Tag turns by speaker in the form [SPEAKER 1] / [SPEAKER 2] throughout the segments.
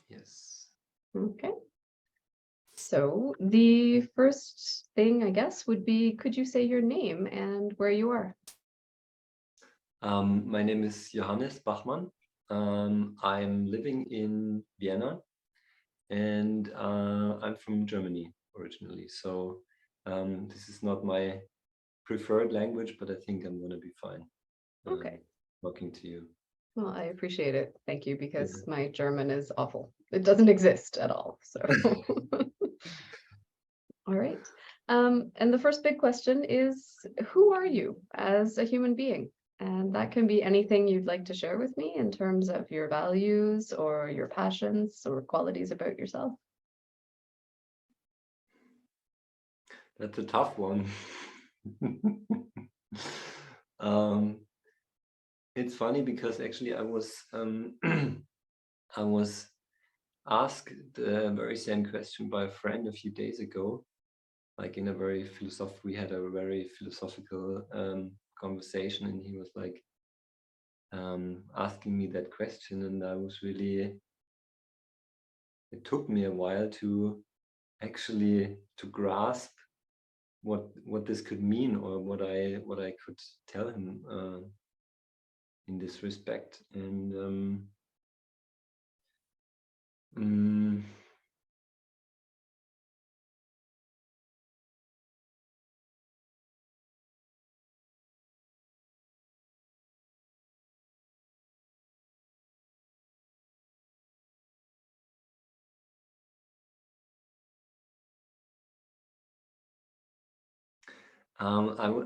[SPEAKER 1] Yes.
[SPEAKER 2] Okay. So the first thing, I guess, would be, could you say your name and where you are?
[SPEAKER 1] My name is Johannes Bachmann. I'm living in Vienna, and I'm from Germany originally. So this is not my preferred language, but I think I'm gonna be fine
[SPEAKER 2] Okay.
[SPEAKER 1] talking to you.
[SPEAKER 2] Well, I appreciate it. Thank you,
[SPEAKER 1] Yeah.
[SPEAKER 2] because my German is awful. It doesn't exist at all. So, all right. And the first big question is, who are you as a human being? And that can be anything you'd like to share with me in terms of your values or your passions or qualities about yourself.
[SPEAKER 1] That's a tough one. um, it's funny because actually I was I was asked the very same question by a friend a few days ago, like in a very we had a very philosophical conversation, and he was like asking me that question, and I was really, it took me a while to actually to grasp what this could mean, or what I could tell him in this respect. And mm,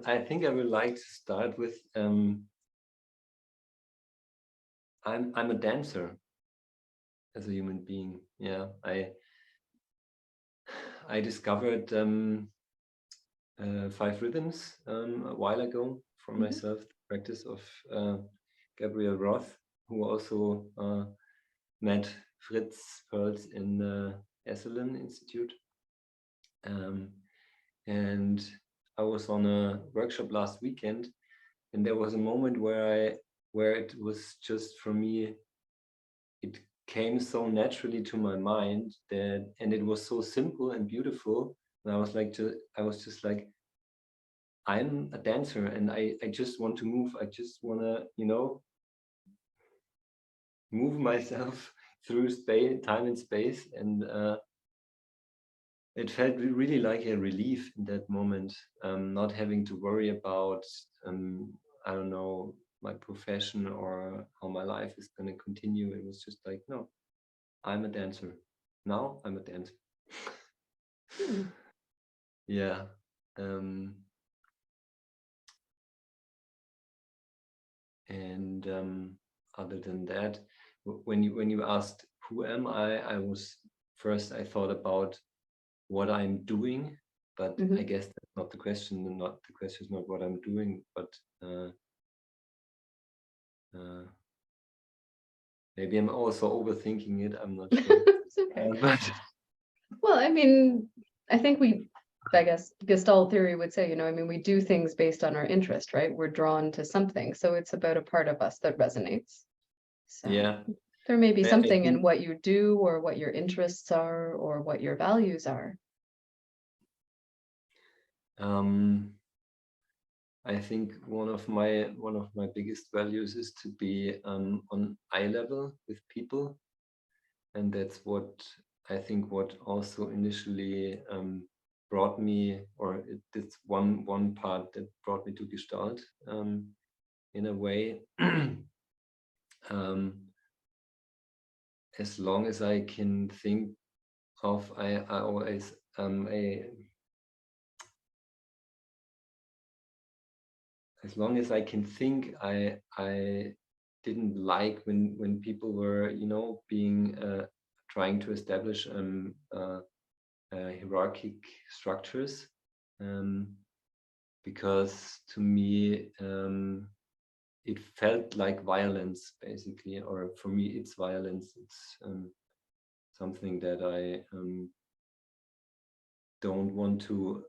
[SPEAKER 1] I think I would like to start with I'm a dancer as a human being. Yeah, I discovered 5 rhythms a while ago for
[SPEAKER 2] Mhm.
[SPEAKER 1] myself, the practice of Gabriel Roth, who also met Fritz Perls in the Esalen Institute. And I was on a workshop last weekend, and there was a moment where it was just, for me, it came so naturally to my mind, that, and it was so simple and beautiful. And I was just like, I'm a dancer, and I just want to move. I just want to, move myself through space, time and space. And it felt really like a relief in that moment, not having to worry about, I don't know, my profession or how my life is going to continue. It was just like, no, I'm a dancer. Now I'm a dancer.
[SPEAKER 2] Hmm.
[SPEAKER 1] Yeah. Um, and other than that, when you asked who am I was first, I thought about what I'm doing, but I
[SPEAKER 2] Mhm.
[SPEAKER 1] guess that's not the question. And not the question is not what I'm doing, but uh, maybe I'm also overthinking it. I'm not sure.
[SPEAKER 2] It's okay.
[SPEAKER 1] But
[SPEAKER 2] Well, I mean, I think I guess Gestalt theory would say, I mean, we do things based on our interest, right? We're drawn to something. So it's about a part of us that resonates. So
[SPEAKER 1] yeah,
[SPEAKER 2] there may be
[SPEAKER 1] I
[SPEAKER 2] something in
[SPEAKER 1] think
[SPEAKER 2] what you do or what your interests are or what your values are.
[SPEAKER 1] um, I think one of my biggest values is to be on eye level with people, and that's what I think what also initially brought me, or it's one part that brought me to Gestalt in a way. um, as long as I can think of, I always as long as I can think, I didn't like when people were, being trying to establish hierarchic structures, um, because to me it felt like violence, basically, or for me it's violence. It's something that I don't want to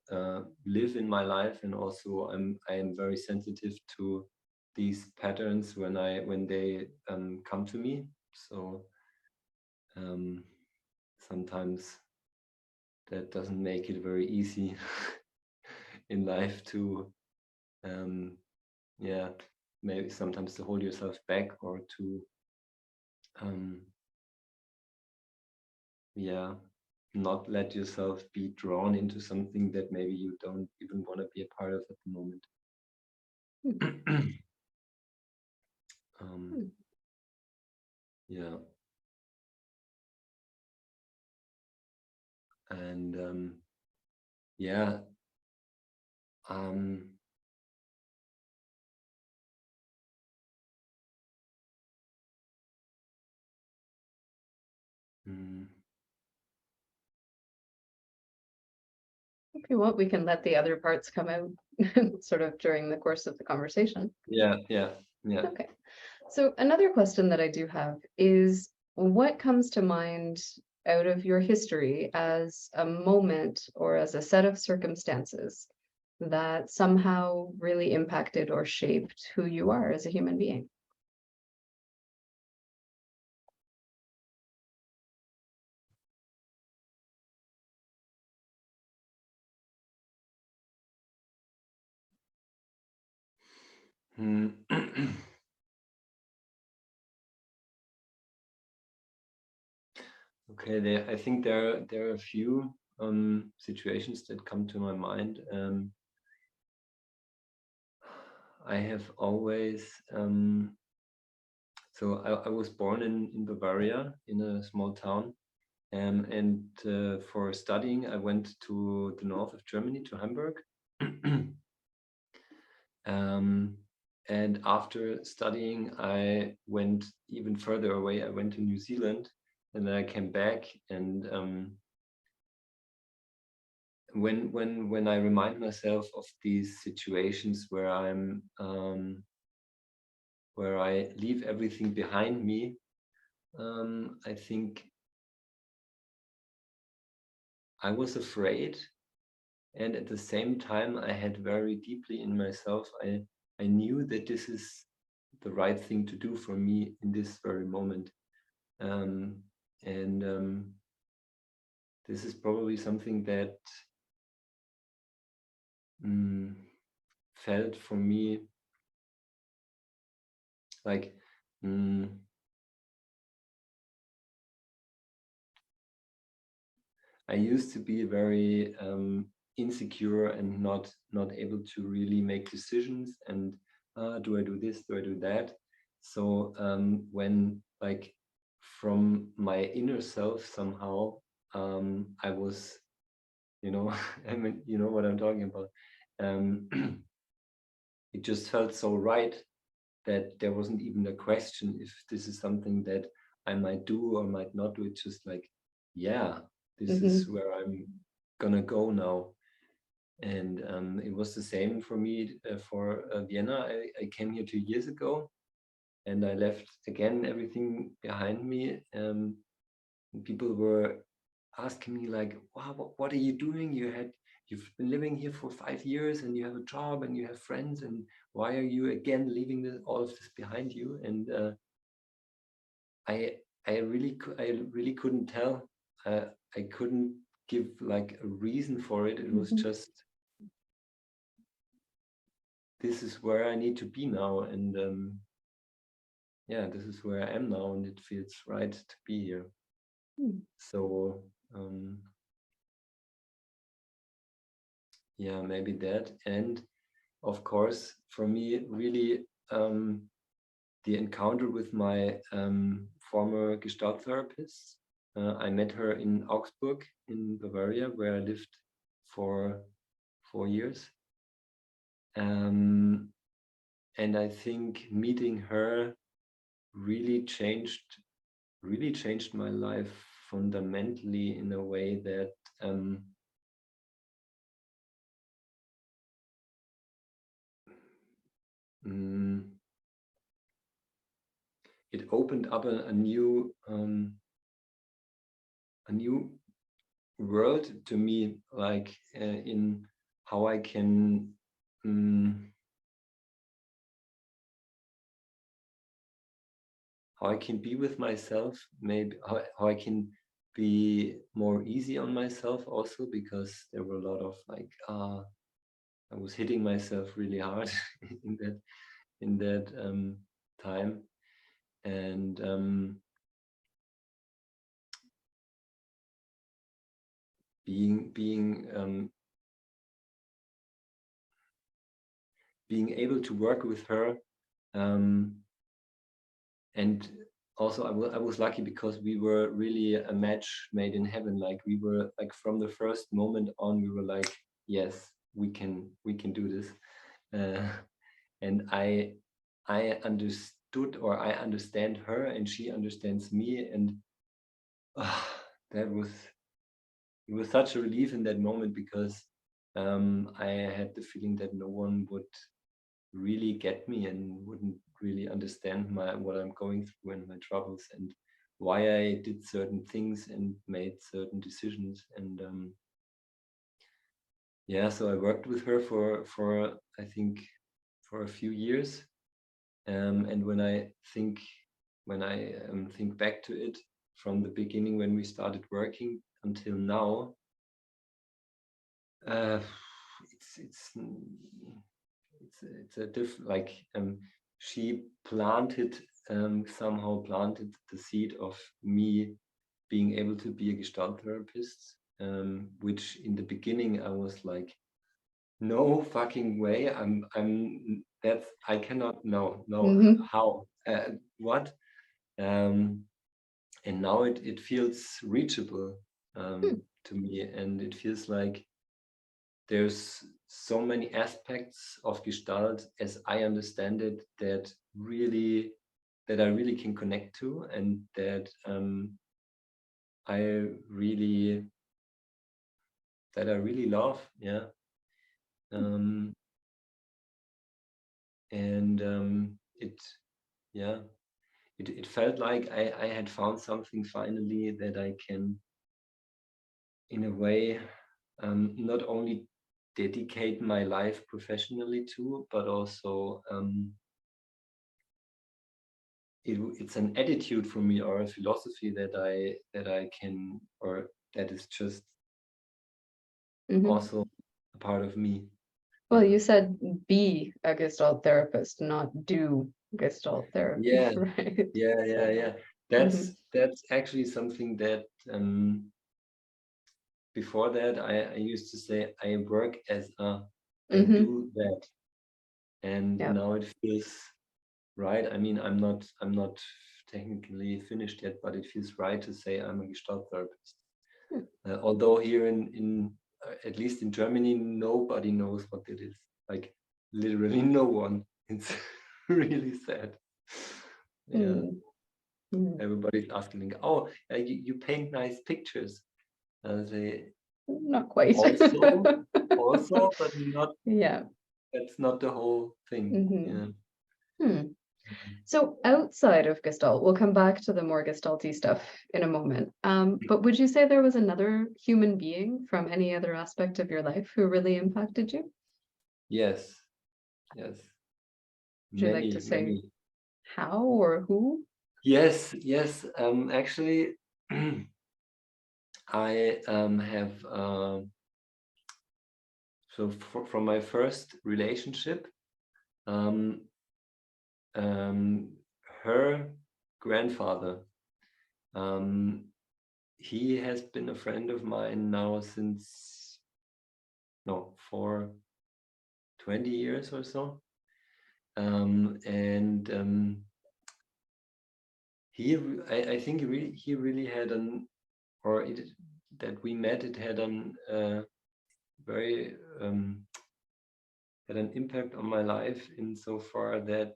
[SPEAKER 1] live in my life, and also I am very sensitive to these patterns when they come to me. So sometimes that doesn't make it very easy in life to yeah, maybe sometimes to hold yourself back or to yeah, not let yourself be drawn into something that maybe you don't even want to be a part of at the moment. Yeah. And yeah,
[SPEAKER 2] If you want, we can let the other parts come out sort of during the course of the conversation.
[SPEAKER 1] yeah.
[SPEAKER 2] Okay. So another question that I do have is, what comes to mind out of your history as a moment or as a set of circumstances that somehow really impacted or shaped who you are as a human being?
[SPEAKER 1] Okay, I think there are a few situations that come to my mind. I have always so I was born in Bavaria, in a small town, and for studying I went to the north of Germany, to Hamburg. And after studying, I went even further away. I went to New Zealand, and then I came back. And when I remind myself of these situations where where I leave everything behind me, I think I was afraid, and at the same time, I had very deeply in myself, I knew that this is the right thing to do for me in this very moment. And this is probably something that felt for me like I used to be very insecure and not able to really make decisions, and do I do this, do I do that? So when, like, from my inner self somehow, I was, I mean, you know what I'm talking about. It just felt so right that there wasn't even a question if this is something that I might do or might not do. It's just like, yeah, this is where I'm gonna go now. And it was the same for me for Vienna. I came here 2 years ago, and I left again everything behind me. People were asking me like, wow, what are you doing? You've been living here for 5 years, and you have a job, and you have friends, and why are you again leaving all of this behind you? And I really couldn't tell. I couldn't give like a reason for it. It was just, this is where I need to be now, and yeah, this is where I am now, and it feels right to be here. So yeah, maybe that. And of course, for me, really, the encounter with my former Gestalt therapist. I met her in Augsburg, in Bavaria, where I lived for 4 years. And I think meeting her really changed my life fundamentally, in a way that it opened up a new world to me, like in how I can I can be with myself, maybe how I can be more easy on myself also, because there were a lot of like I was hitting myself really hard in that time, and being able to work with her, and also I was lucky because we were really a match made in heaven. Like we were like from the first moment on, we were like, yes, we can do this, and I understood, or I understand her and she understands me, and that was, it was such a relief in that moment, because I had the feeling that no one would really get me and wouldn't really understand what I'm going through and my troubles and why I did certain things and made certain decisions. And yeah, so I worked with her for I think for a few years. And when I think back to it, from the beginning when we started working until now, uh, it's it's a different, like she somehow planted the seed of me being able to be a Gestalt therapist, which in the beginning I was like, no fucking way, that's, I cannot, no, how, what, and now it feels reachable to me, and it feels like there's so many aspects of Gestalt, as I understand it, that I really can connect to, and that I really love. Yeah. And yeah, it felt like I had found something finally that I can, in a way, not only dedicate my life professionally to, but also it's an attitude for me, or a philosophy that I can, or that is just also a part of me.
[SPEAKER 2] Well, you said be a Gestalt therapist, not do Gestalt therapy,
[SPEAKER 1] Yeah,
[SPEAKER 2] right?
[SPEAKER 1] yeah. That's actually something that before that I used to say I work as a, I do that, and now it feels right. I mean, I'm not technically finished yet, but it feels right to say I'm a Gestalt therapist. Although here in at least in Germany, nobody knows what it is. Like literally no one. It's really sad. Yeah. Everybody's asking, oh, you paint nice pictures. They
[SPEAKER 2] Not quite.
[SPEAKER 1] also, but not.
[SPEAKER 2] Yeah.
[SPEAKER 1] That's not the whole thing. Yeah.
[SPEAKER 2] So outside of Gestalt, we'll come back to the more Gestalty stuff in a moment. But would you say there was another human being from any other aspect of your life who really impacted you?
[SPEAKER 1] Yes. Yes.
[SPEAKER 2] Would you like to say how or who?
[SPEAKER 1] Yes. Actually, I have so from my first relationship, her grandfather, he has been a friend of mine now since, no, for 20 years or so. I think he really had that we met, it had very had an impact on my life insofar that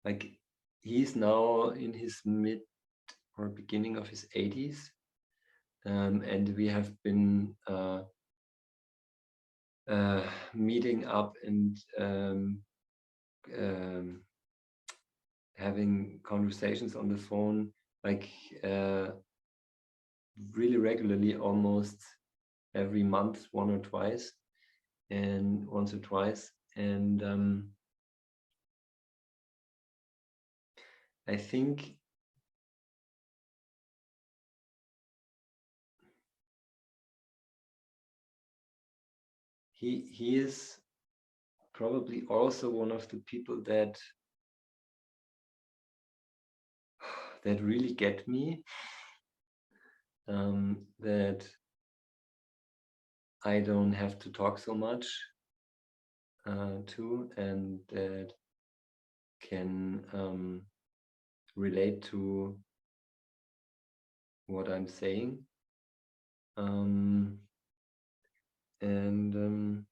[SPEAKER 1] like he's now in his mid or beginning of his 80s, and we have been meeting up and having conversations on the phone, like really regularly, almost every month, once or twice. And I think he is probably also one of the people that really get me, that I don't have to talk so much to, and that can relate to what I'm saying. And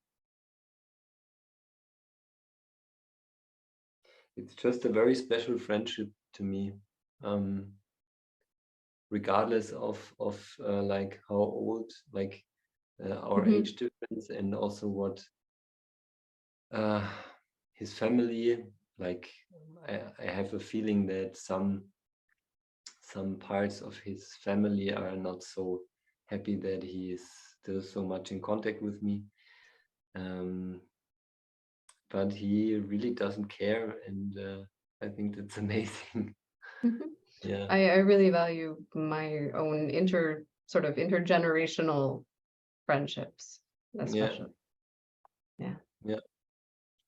[SPEAKER 1] it's just a very special friendship to me, regardless of like how old, like our
[SPEAKER 2] Mhm.
[SPEAKER 1] age difference, and also what his family, like I have a feeling that some parts of his family are not so happy that he is still so much in contact with me. But he really doesn't care, and I think that's amazing.
[SPEAKER 2] Mhm.
[SPEAKER 1] Yeah,
[SPEAKER 2] I really value my own sort of intergenerational friendships,
[SPEAKER 1] yeah,
[SPEAKER 2] especially. Yeah.
[SPEAKER 1] yeah.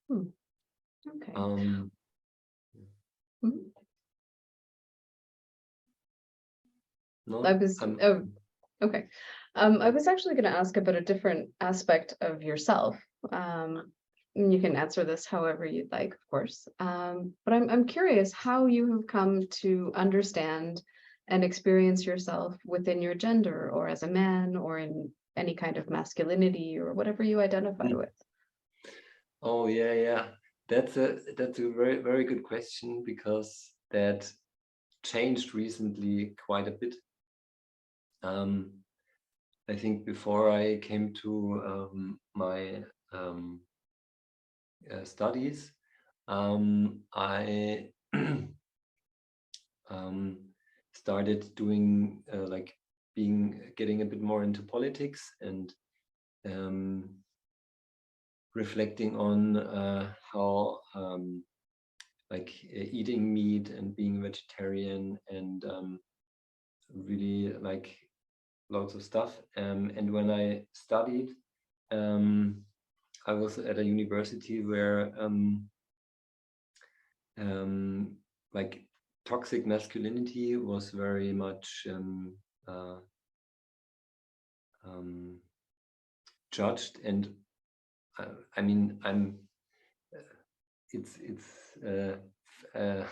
[SPEAKER 2] Hmm. Okay.
[SPEAKER 1] Um,
[SPEAKER 2] Mhm. I
[SPEAKER 1] no,
[SPEAKER 2] was oh, okay. I was actually going to ask about a different aspect of yourself. And you can answer this however you'd like, of course. But I'm curious how you have come to understand and experience yourself within your gender, or as a man, or in any kind of masculinity, or whatever you identify
[SPEAKER 1] mm.
[SPEAKER 2] with.
[SPEAKER 1] Oh yeah, yeah. That's a very very good question, because that changed recently quite a bit. I think before I came to my studies, I um, started doing like getting a bit more into politics, and um, reflecting on how like eating meat and being vegetarian, and really like lots of stuff. And when I studied, I was at a university where like toxic masculinity was very much uh, um, judged. And I mean, it's uh, uh,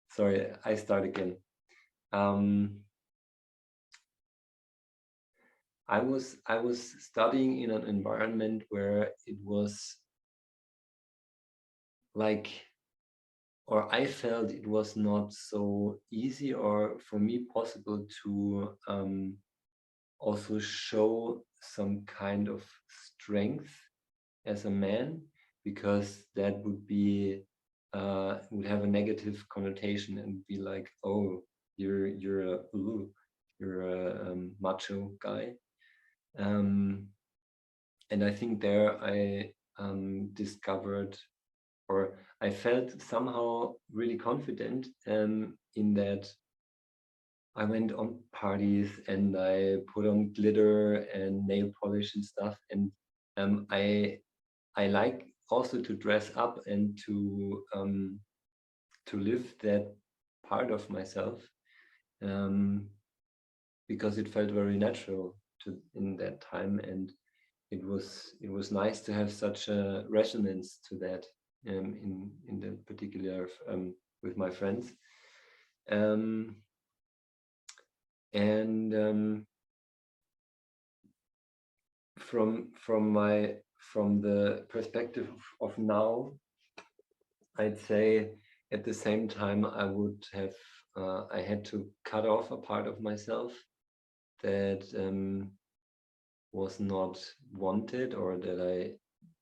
[SPEAKER 1] sorry, I start again. I was studying in an environment where it was like, or I felt it was not so easy, or for me possible, to also show some kind of strength as a man, because that would have a negative connotation and be like, oh, you're a macho guy. And I think there I discovered, or I felt somehow really confident in that. I went on parties and I put on glitter and nail polish and stuff, and I like also to dress up and to live that part of myself, um, because it felt very natural to in that time, and it was nice to have such a resonance to that, in the particular, with my friends. um, and from the perspective of now, I'd say at the same time I would have I had to cut off a part of myself that was not wanted, or that I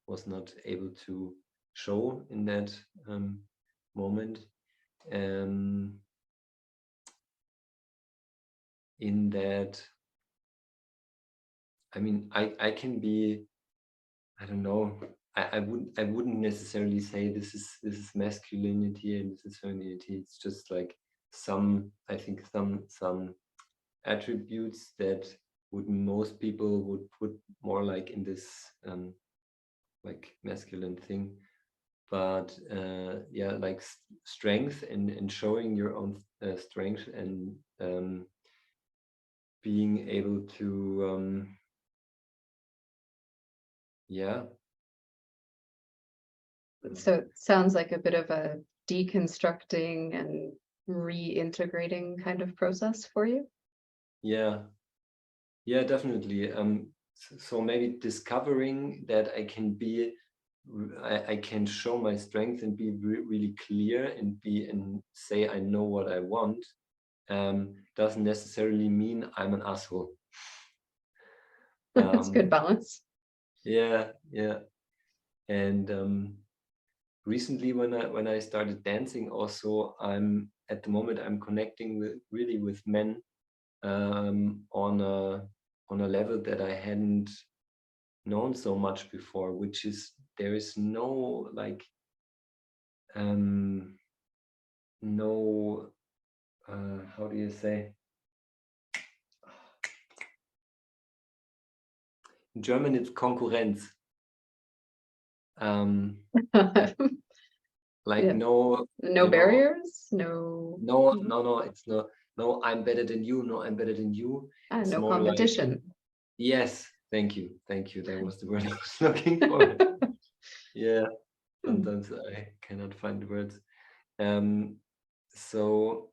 [SPEAKER 1] was not able to show in that moment. Um, in that, I mean, I can be, I don't know, I wouldn't necessarily say this is masculinity and this is femininity. It's just like I think some attributes that most people would put more like in this like masculine thing. But yeah, like strength and showing your own strength and being able to yeah.
[SPEAKER 2] So it sounds like a bit of a deconstructing and reintegrating kind of process for you.
[SPEAKER 1] Yeah, definitely. So maybe discovering that I can be, I can show my strength and be really clear and say I know what I want, doesn't necessarily mean I'm an asshole.
[SPEAKER 2] That's good balance.
[SPEAKER 1] Yeah, and recently when I started dancing, also at the moment I'm connecting really with men on a level that I hadn't known so much before, which is there is no like no how do you say, in German it's Konkurrenz, like
[SPEAKER 2] Yeah.
[SPEAKER 1] no,
[SPEAKER 2] No barriers, no.
[SPEAKER 1] it's no I'm better than you, no I'm better than you. It's
[SPEAKER 2] No
[SPEAKER 1] more like,
[SPEAKER 2] competition.
[SPEAKER 1] yes, thank you, that was the word I was looking for. Yeah, sometimes I cannot find the words. So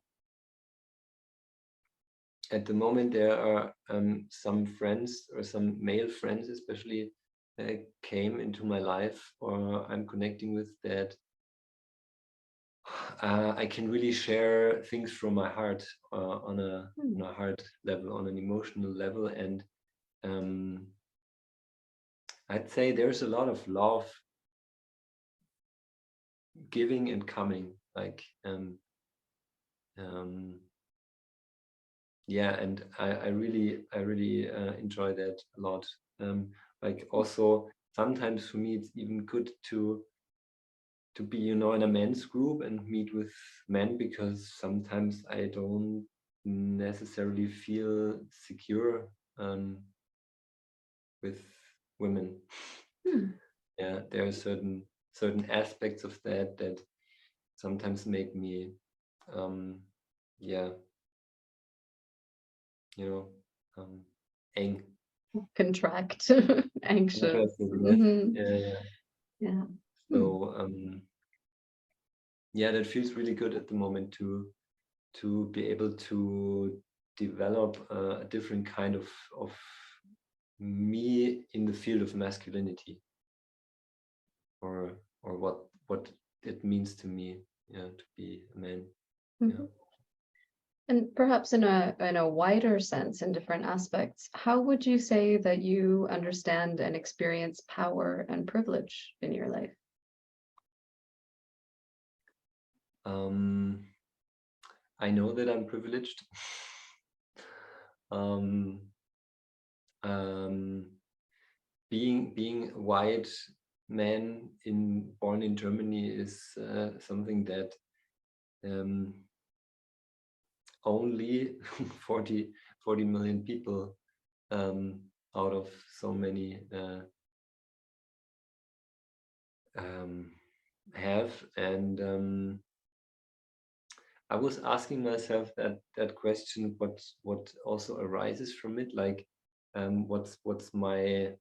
[SPEAKER 1] at the moment there are some friends or some male friends especially came into my life or I'm connecting with that I can really share things from my heart on a heart level, on an emotional level, and I'd say there's a lot of love giving and coming, like yeah, and I really enjoy that a lot. Like also sometimes for me it's even good to be, you know, in a men's group and meet with men, because sometimes I don't necessarily feel secure with women. Yeah, there are certain aspects of that sometimes make me yeah, you know, ang
[SPEAKER 2] Contract, anxious.
[SPEAKER 1] interested, yes.
[SPEAKER 2] Mhm.
[SPEAKER 1] Yeah.
[SPEAKER 2] Yeah.
[SPEAKER 1] So yeah, that feels really good at the moment to be able to develop a different kind of me in the field of masculinity, or what it means to me, yeah, to be a man. Yeah.
[SPEAKER 2] And perhaps in a wider sense, in different aspects, how would you say that you understand and experience power and privilege in your life?
[SPEAKER 1] I know that I'm privileged. um, being a white man born in Germany is something that only 40 million people out of so many have. And I was asking myself that question, what also arises from it, like what's my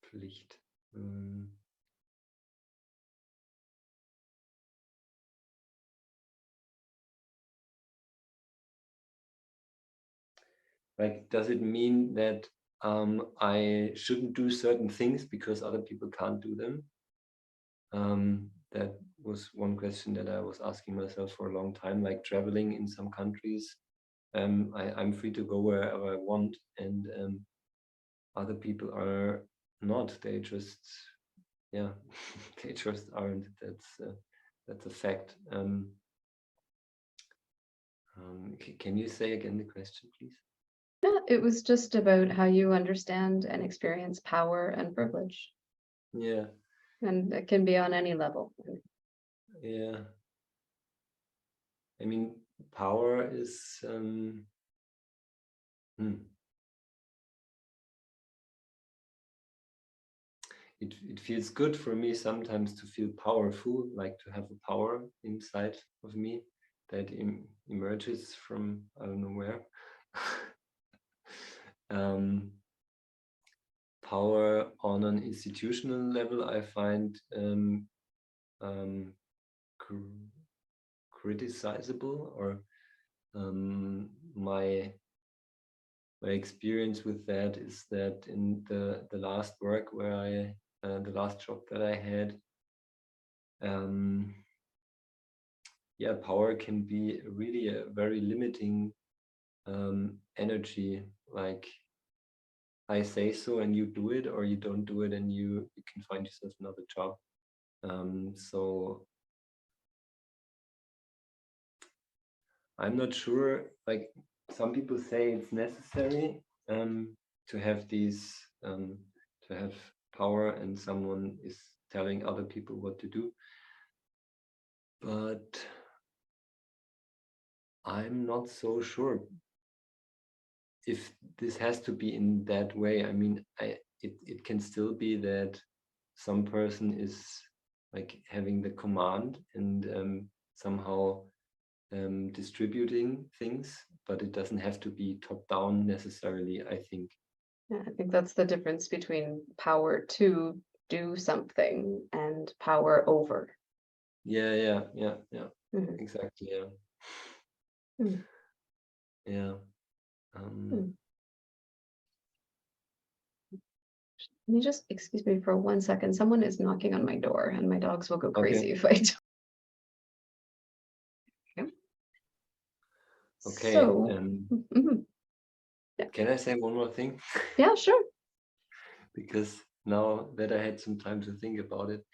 [SPEAKER 1] Pflicht. Like, does it mean that I shouldn't do certain things because other people can't do them? That was one question that I was asking myself for a long time, like traveling in some countries. I'm free to go wherever I want, and other people are not. They just, yeah, they just aren't. That's a fact. Can you say again the question, please?
[SPEAKER 2] Yeah, it was just about how you understand and experience power and privilege.
[SPEAKER 1] Yeah,
[SPEAKER 2] And it can be on any level.
[SPEAKER 1] yeah. I mean, power is it feels good for me sometimes to feel powerful, like to have a power inside of me that emerges from I don't know where. Power on an institutional level, I find criticizable, or my experience with that is that in the last work where the last job that I had, yeah, power can be really a very limiting energy. Like, I say so and you do it, or you don't do it and you can find yourself another job. So I'm not sure, like some people say it's necessary to have these, to have power and someone is telling other people what to do. But I'm not so sure if this has to be in that way. I mean, it can still be that some person is like having the command and somehow distributing things, but it doesn't have to be top down necessarily, I think.
[SPEAKER 2] Yeah, I think that's the difference between power to do something and power over.
[SPEAKER 1] Yeah,
[SPEAKER 2] Mhm.
[SPEAKER 1] exactly. Yeah,
[SPEAKER 2] Mm.
[SPEAKER 1] yeah.
[SPEAKER 2] Mm. Can you just excuse me for 1 second? Someone is knocking on my door and my dogs will go crazy
[SPEAKER 1] Okay,
[SPEAKER 2] if I don't. Okay.
[SPEAKER 1] okay.
[SPEAKER 2] So, mhm. Yeah,
[SPEAKER 1] Can I say one more thing?
[SPEAKER 2] yeah, sure.
[SPEAKER 1] Because now that I had some time to think about it,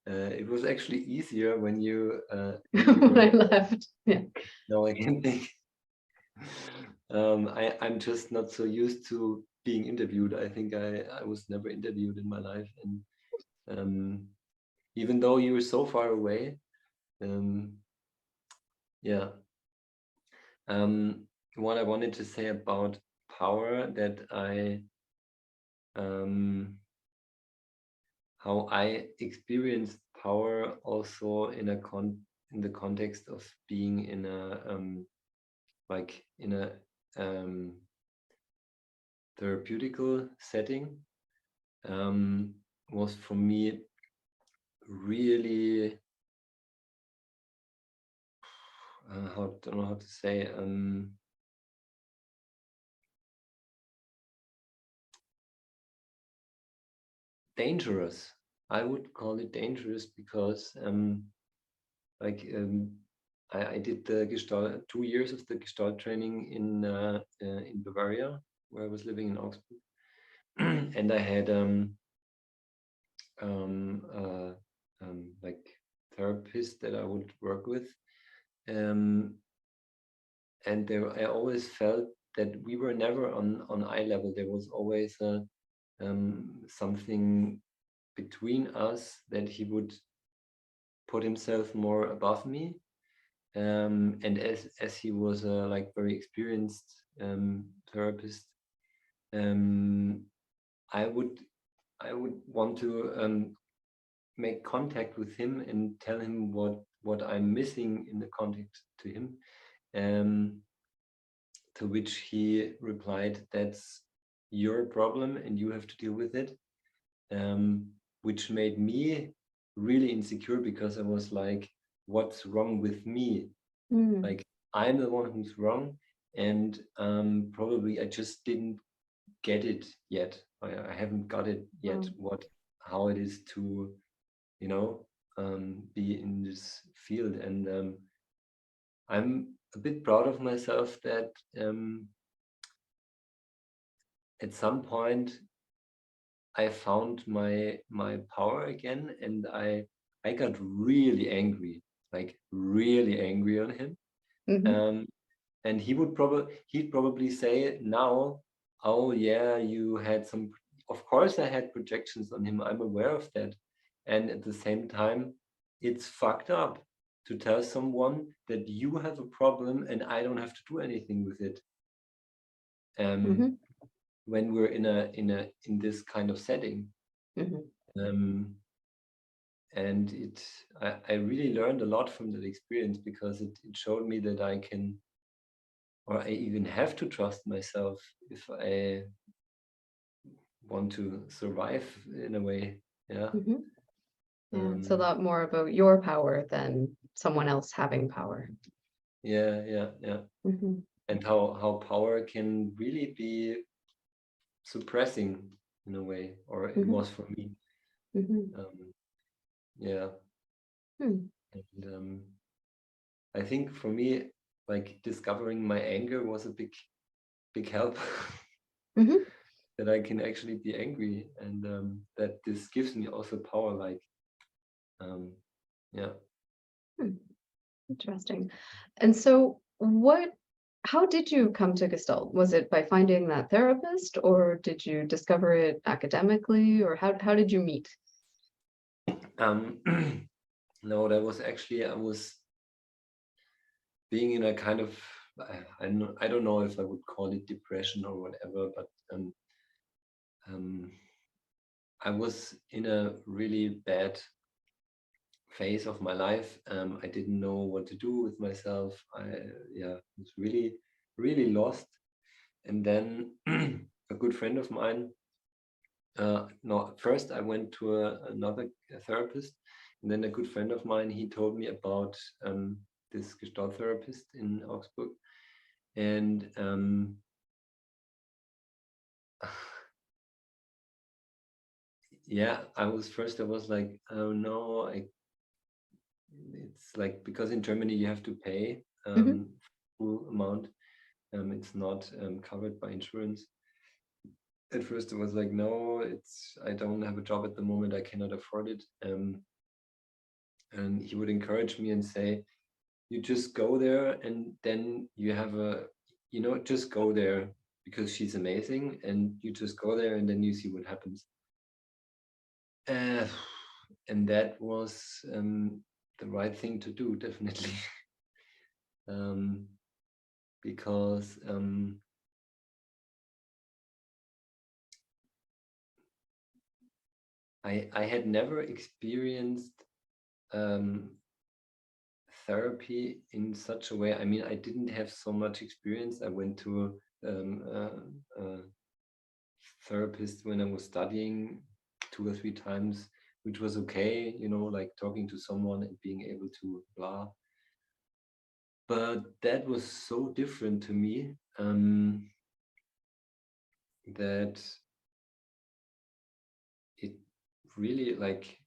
[SPEAKER 1] it was actually easier when you
[SPEAKER 2] When I
[SPEAKER 1] were.
[SPEAKER 2] left. Yeah.
[SPEAKER 1] Now I can think. I'm just not so used to being interviewed. I think I was never interviewed in my life, and even though you were so far away, um, yeah. What I wanted to say about power, that how I experienced power also in in the context of being in a like in a therapeutical setting, was for me really how, don't know how to say, dangerous. I would call it dangerous because like I did the Gestalt 2 years of the Gestalt training in Bavaria, where I was living in Augsburg, and I had um, uh, like therapists that I would work with, um, and there I always felt that we were never on eye level. There was always something between us, that he would put himself more above me, and as he was a like very experienced therapist, um, I would want to make contact with him and tell him what I'm missing in the contact to him, um, to which he replied, "That's your problem and you have to deal with it," which made me really insecure, because I was like, "What's wrong with me?
[SPEAKER 2] Mm.
[SPEAKER 1] Like, I'm the one who's wrong, and probably I just didn't get it yet. I haven't got it yet.
[SPEAKER 2] Wow.
[SPEAKER 1] How it is to, you know, be in this field." And I'm a bit proud of myself that at some point I found my power again, and I got really angry, like really angry on him.
[SPEAKER 2] Mhm.
[SPEAKER 1] Um, And he'd probably say now, oh yeah, you had some, of course I had projections on him, I'm aware of that. And at the same time, it's fucked up to tell someone that you have a problem and I don't have to do anything with it. When we're in this kind of setting. And I really learned a lot from that experience, because it showed me that I can, or I even have to trust myself if I want to survive in a way. Yeah.
[SPEAKER 2] Yeah, it's a lot more about your power than someone else having power.
[SPEAKER 1] Yeah. And how power can really be suppressing in a way, or it was for me. Yeah. And I think for me, like, discovering my anger was a big help. That I can actually be angry, and that this gives me also power, like, yeah.
[SPEAKER 2] Interesting. And so how did you come to Gestalt? Was it by finding that therapist, or did you discover it academically, or how did you meet?
[SPEAKER 1] No, that was actually, I was being in a kind of, I don't know if I would call it depression or whatever, but I was in a really bad phase of my life. I didn't know what to do with myself. I was really lost. And then a good friend of mine, no, first I went to another therapist, and then a good friend of mine, he told me about this Gestalt therapist in Augsburg. And yeah, I was like, oh no, it's like, because in Germany you have to pay full amount. It's not covered by insurance. At first I was like, no, I don't have a job at the moment, I cannot afford it. And he would encourage me and say, you just go there, and then you have just go there, because she's amazing, and you just go there and then you see what happens. And that was the right thing to do, definitely. Because I had never experienced therapy in such a way. I mean, I didn't have so much experience. I went to a therapist when I was studying 2 or 3 times, which was okay, like talking to someone and being able to blah. But that was so different to me, that it really, like,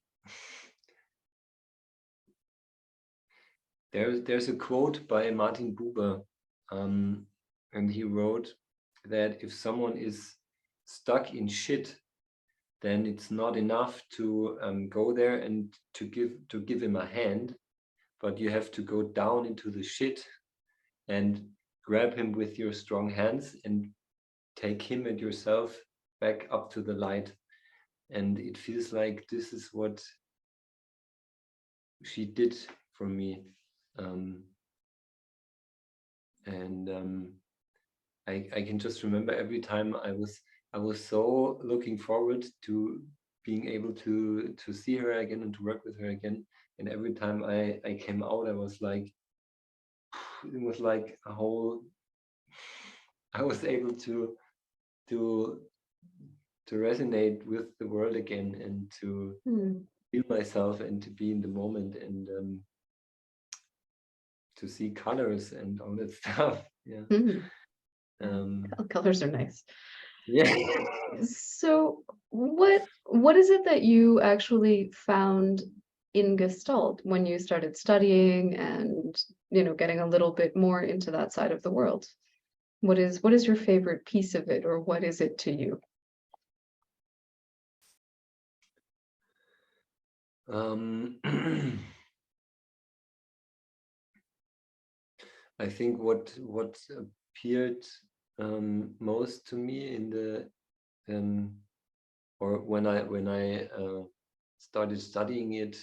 [SPEAKER 1] there's a quote by Martin Buber, and he wrote that if someone is stuck in shit, then it's not enough to go there and to give him a hand, but you have to go down into the shit and grab him with your strong hands and take him and yourself back up to the light. And it feels like this is what she did for me. I can just remember every time I was so looking forward to being able to see her again and to work with her again. And every time I came out, I was like, it was like a whole, I was able to resonate with the world again, and to feel myself, and to be in the moment, and to see colors and all that stuff. Yeah.
[SPEAKER 2] Colors are nice.
[SPEAKER 1] Yeah.
[SPEAKER 2] So what is it that you actually found in Gestalt when you started studying and getting a little bit more into that side of the world? What is your favorite piece of it, or what is it to you?
[SPEAKER 1] I think what appeared most to me in the or when I started studying it,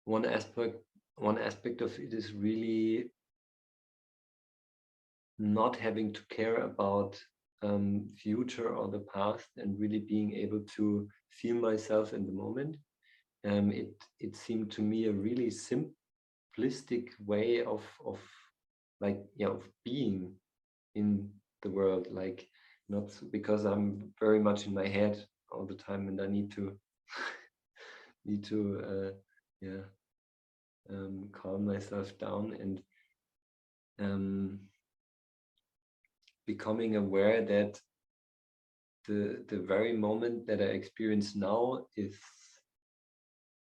[SPEAKER 1] one aspect of it is really not having to care about future or the past, and really being able to feel myself in the moment. It seemed to me a really simplistic way of like, yeah, of being in the world, like, not because I'm very much in my head all the time and I need to yeah, calm myself down, and becoming aware that the very moment that I experience now is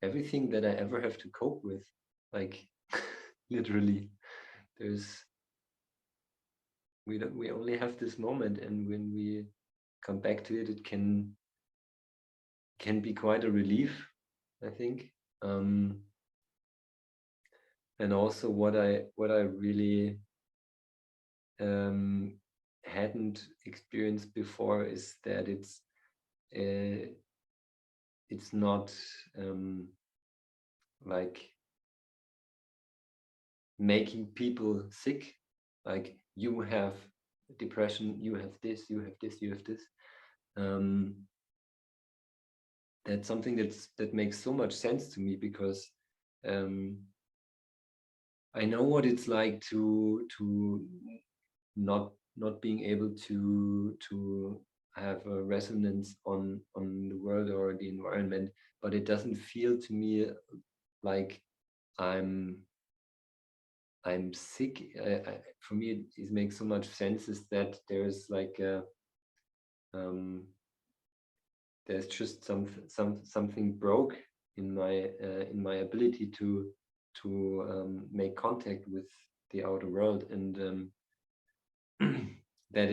[SPEAKER 1] everything that I ever have to cope with, like literally. There's we only have this moment, and when we come back to it, it can be quite a relief, I think. And also what I really hadn't experienced before is that it's not like making people sick, like you have depression, you have this, you have this, you have this. That's something that makes so much sense to me, because I know what it's like to not being able to have a resonance on the world or the environment, but it doesn't feel to me like I'm sick. For me, it makes so much sense is that there's like a there's just something broke in my ability to make contact with the outer world, and that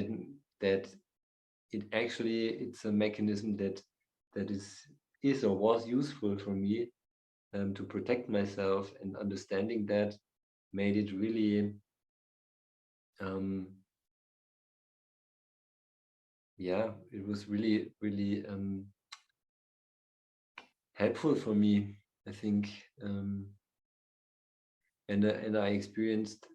[SPEAKER 1] it actually, it's a mechanism that is or was useful for me to protect myself, and understanding that made it really yeah, it was really helpful for me, I think. And I experienced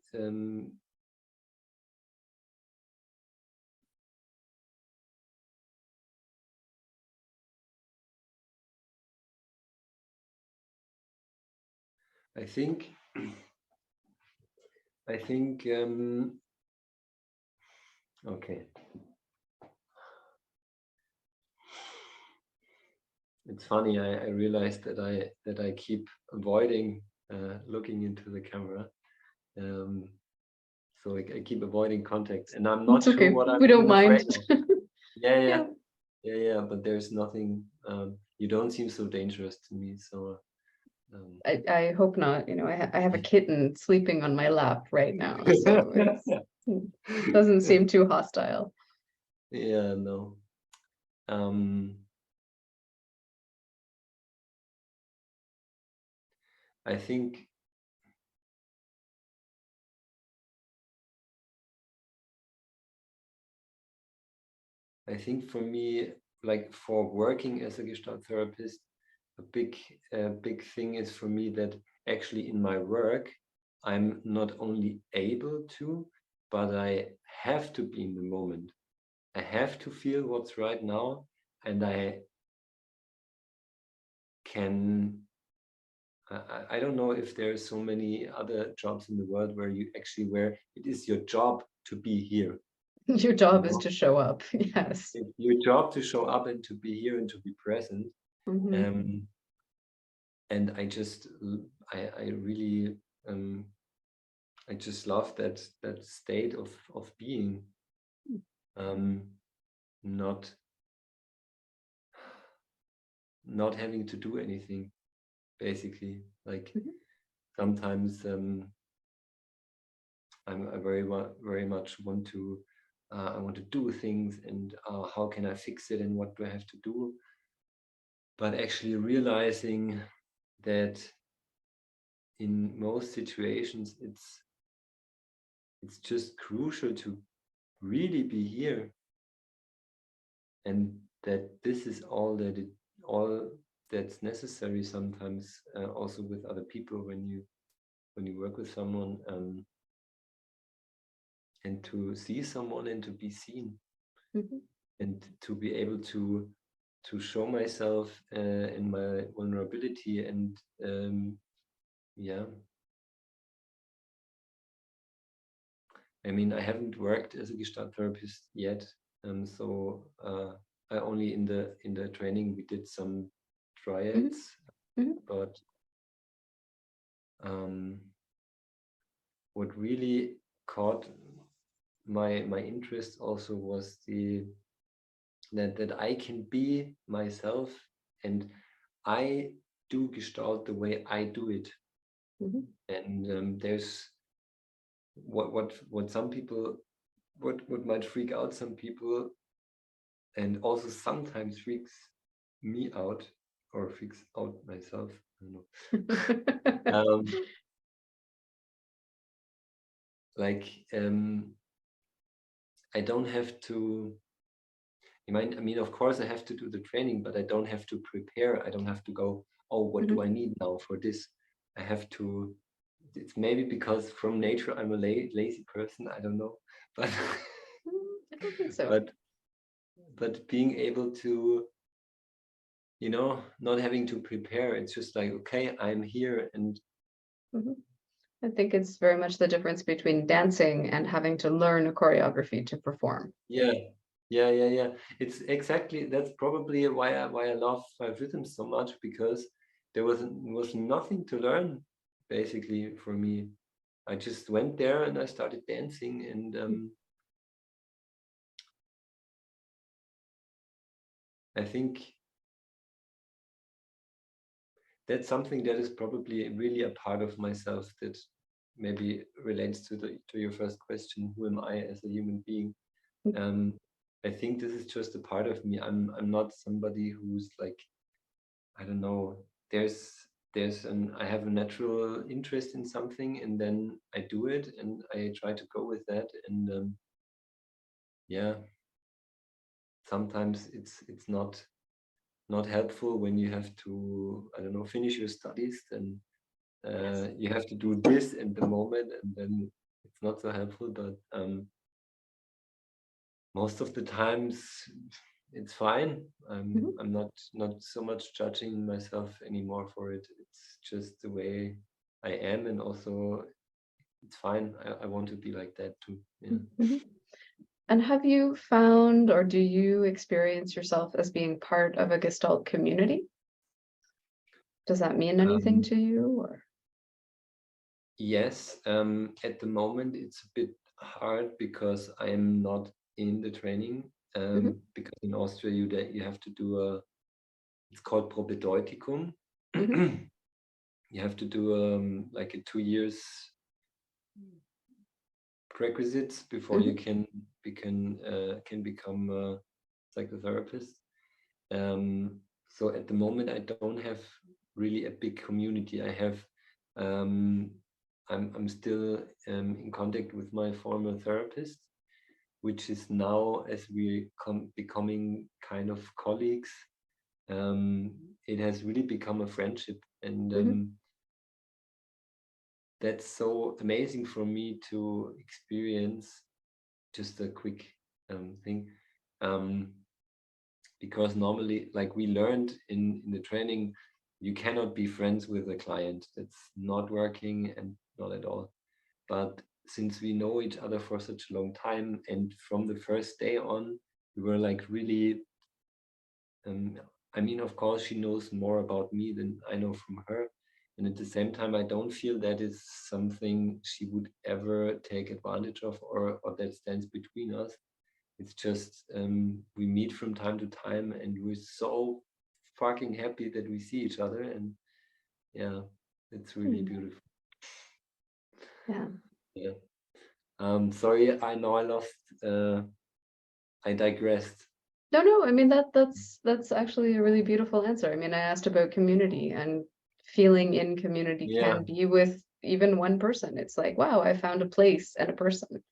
[SPEAKER 1] I think okay, it's funny, I realized that I keep avoiding looking into the camera, so I keep avoiding contact, and I'm not
[SPEAKER 2] It's
[SPEAKER 1] sure
[SPEAKER 2] okay.
[SPEAKER 1] what I'm
[SPEAKER 2] We don't
[SPEAKER 1] even afraid
[SPEAKER 2] mind.
[SPEAKER 1] of. Yeah,
[SPEAKER 2] Yeah.
[SPEAKER 1] but there's nothing. You don't seem so dangerous to me, so
[SPEAKER 2] I hope not. You know, I have a kitten sleeping on my lap right now, so it doesn't seem too hostile.
[SPEAKER 1] yeah, no. I think for me, like for working as a Gestalt therapist, a big thing is for me that actually in my work, I'm not only able to, but I have to be in the moment. I have to feel what's right now, and I can. I don't know if there are so many other jobs in the world where it is your job to be here.
[SPEAKER 2] Your
[SPEAKER 1] You
[SPEAKER 2] job is
[SPEAKER 1] know,
[SPEAKER 2] to show up. Yes.
[SPEAKER 1] it's your job to show up and to be here and to be present.
[SPEAKER 2] Mhm.
[SPEAKER 1] And I really I just love that state of being, not having to do anything, basically. Like
[SPEAKER 2] Mhm.
[SPEAKER 1] sometimes I very much want to I want to do things, and how can I fix it, and what do I have to do? But actually realizing that in most situations it's just crucial to really be here, and that this is all that's necessary sometimes, also with other people when you work with someone, and to see someone and to be seen, and to be able to show myself in my vulnerability, and yeah. I mean, I haven't worked as a Gestalt therapist yet, so I only in the training we did some triads, but what really caught my interest also was that I can be myself, and I do Gestalt the way I do it, and there's what some people what might freak out some people, and also sometimes freaks me out or freaks out myself. I don't know. Like I don't have to. I mean, of course, I have to do the training, but I don't have to prepare. I don't have to go, oh, what do I need now for this? I have to. It's maybe because from nature I'm a lazy person. I don't know, but
[SPEAKER 2] I don't think so.
[SPEAKER 1] But being able to, not having to prepare. It's just like, okay, I'm here, and
[SPEAKER 2] I think it's very much the difference between dancing and having to learn a choreography to perform.
[SPEAKER 1] yeah. It's exactly, that's probably why I love five rhythms so much, because there was nothing to learn basically for me. I just went there and I started dancing, and I think that's something that is probably really a part of myself that maybe relates to your first question, who am I as a human being? I think this is just a part of me. I'm not somebody who's like, I don't know, I have a natural interest in something, and then I do it and I try to go with that, and yeah, sometimes it's not helpful when you have to, I don't know, finish your studies, then you have to do this in the moment, and then it's not so helpful, but most of the times it's fine. I'm not so much judging myself anymore for it. It's just the way I am, and also it's fine. I want to be like that too. Yeah.
[SPEAKER 2] And have you found, or do you experience yourself as being part of a Gestalt community? Does that mean anything to you, or?
[SPEAKER 1] Yes, at the moment it's a bit hard because I am not in the training. Because in Austria you have to do it's called Propedeutikum. You have to do like a 2 years prerequisites before you can become a psychotherapist. So at the moment I don't have really a big community. I have I'm still in contact with my former therapist, which is now, as we becoming kind of colleagues, it has really become a friendship, and that's so amazing for me to experience. Just a quick thing, because normally, like we learned in the training, you cannot be friends with a client. That's not working, and not at all. But since we know each other for such a long time, and from the first day on, we were like really, I mean, of course, she knows more about me than I know from her. And at the same time, I don't feel that is something she would ever take advantage of, or that stands between us. It's just we meet from time to time, and we're so fucking happy that we see each other. And yeah, it's really beautiful.
[SPEAKER 2] Yeah.
[SPEAKER 1] Yeah. Sorry, I know I lost. I digressed.
[SPEAKER 2] No. I mean that's actually a really beautiful answer. I mean, I asked about community, and feeling in community
[SPEAKER 1] Yeah.
[SPEAKER 2] can be with even one person. It's like, wow, I found a place and a person.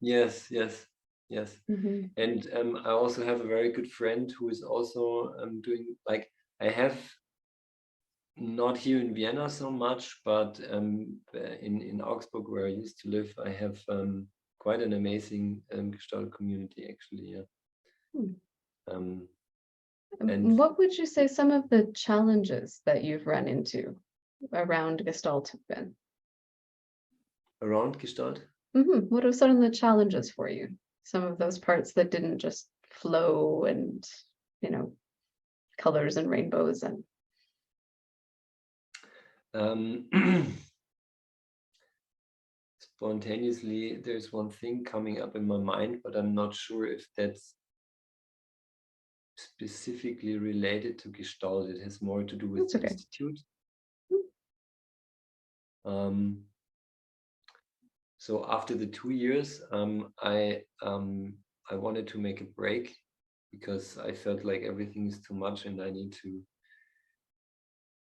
[SPEAKER 1] Yes, yes, yes.
[SPEAKER 2] Mhm.
[SPEAKER 1] And I also have a very good friend who is also doing, like, I have not here in Vienna so much, but in Augsburg, where I used to live, I have quite an amazing Gestalt community, actually. Yeah.
[SPEAKER 2] Hmm.
[SPEAKER 1] Um, and
[SPEAKER 2] What would you say some of the challenges that you've run into around Gestalt have been?
[SPEAKER 1] around Gestalt,
[SPEAKER 2] What are some of the challenges for you? Some of those parts that didn't just flow and, you know, colors and rainbows and.
[SPEAKER 1] um, spontaneously, there's one thing coming up in my mind, but I'm not sure if that's specifically related to Gestalt. It has more to do with
[SPEAKER 2] That's
[SPEAKER 1] the
[SPEAKER 2] okay.
[SPEAKER 1] institute. Um, so after the 2 years, I wanted to make a break because I felt like everything is too much and I need to.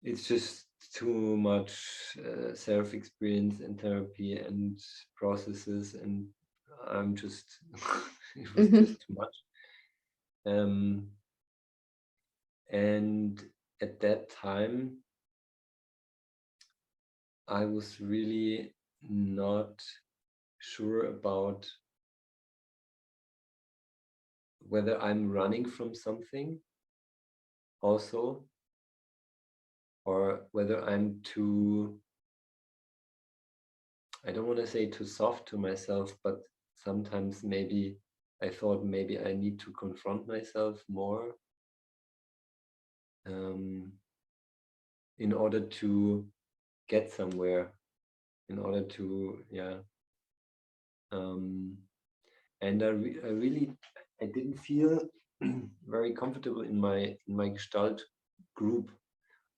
[SPEAKER 1] It's just too much self-experience and therapy and processes, and I'm just it was
[SPEAKER 2] Mhm.
[SPEAKER 1] just too much. And at that time, I was really not sure about whether I'm running from something also, or whether I'm too, I don't want to say too soft to myself, but sometimes maybe I thought maybe I need to confront myself more um, in order to get somewhere, in order to, yeah. Um, and I really, I didn't feel very comfortable in my Gestalt group.